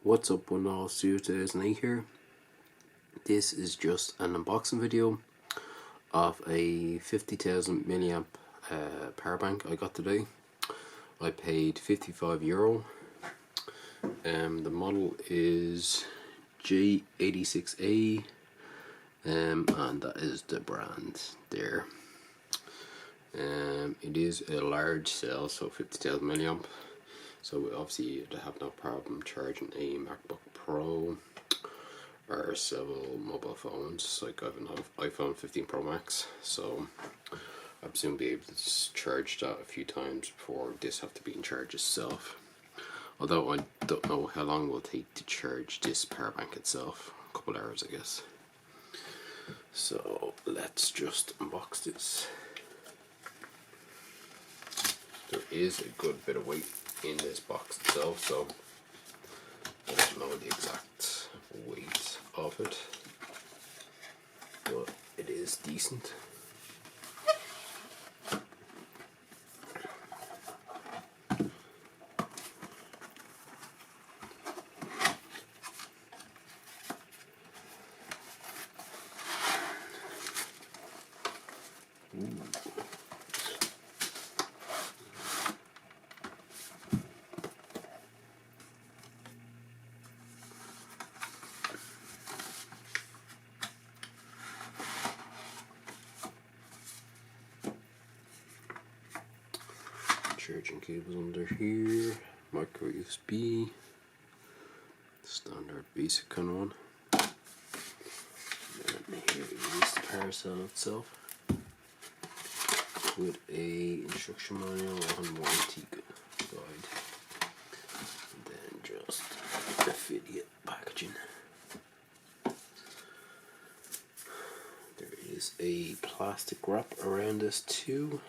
What's up, one all Studios Nate here. This is just an unboxing video of a 50,000 milliamp power bank I got today. I paid €55. The model is J86A, and that is the brand there. It is a large cell, so 50,000 milliamp. So obviously you'd have no problem charging a MacBook Pro or several mobile phones. Like I have an iPhone 15 Pro Max, so I presume be able to charge that a few times before this have to be in charge itself. Although I don't know how long it will take to charge this power bank itself. A couple hours, I guess. So let's just unbox this. There is a good bit of weight in this box itself, so I don't know the exact weight of it, but it is decent. Charging cables under here, micro USB, standard basic kind of one. And here is the power cell itself with a instruction manual and warranty guide, and then just affiliate packaging. There is a plastic wrap around this too.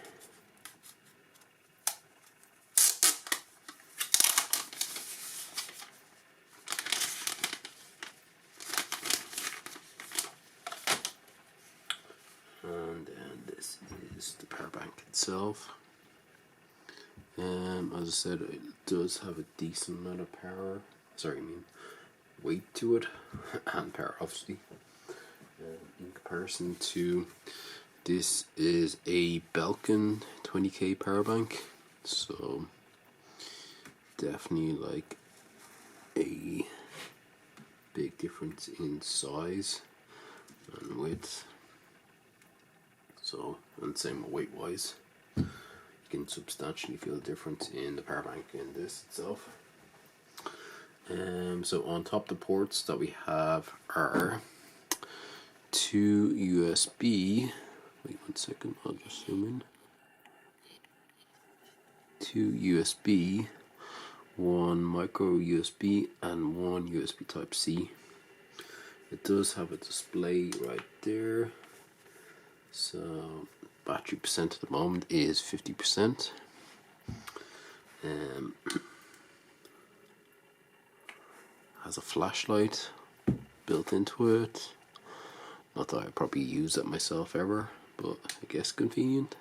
And then this is the power bank itself. As I said, it does have a decent amount of power. Weight to it, and power obviously. In comparison to this is a Belkin 20K power bank, so definitely like a big difference in size and width. So, and same weight wise, you can substantially feel the difference in the power bank in this itself. So on top, the ports that we have are two USB. Wait 1 second, I'll just zoom in. Two USB, one micro USB, and one USB Type C. It does have a display right there. So battery percent at the moment is 50%. Has a flashlight built into it. Not that I probably use it myself ever, but I guess convenient.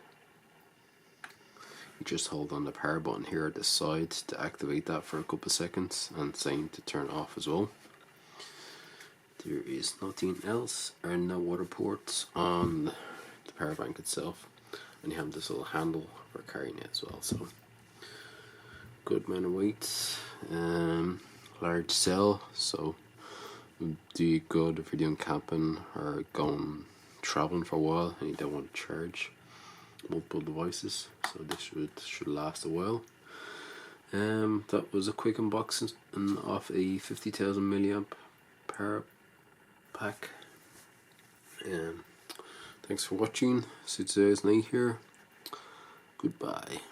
You just hold on the power button here at the side to activate that for a couple of seconds, and same to turn it off as well. There is nothing else, or no water ports on the power bank itself, and you have this little handle for carrying it as well. So good amount of weight, large cell, so do you good if you're doing camping or going traveling for a while and you don't want to charge multiple devices. So this should last a while. That was a quick unboxing of a 50,000 milliamp power pack. Thanks for watching. Studios Nate here. Goodbye.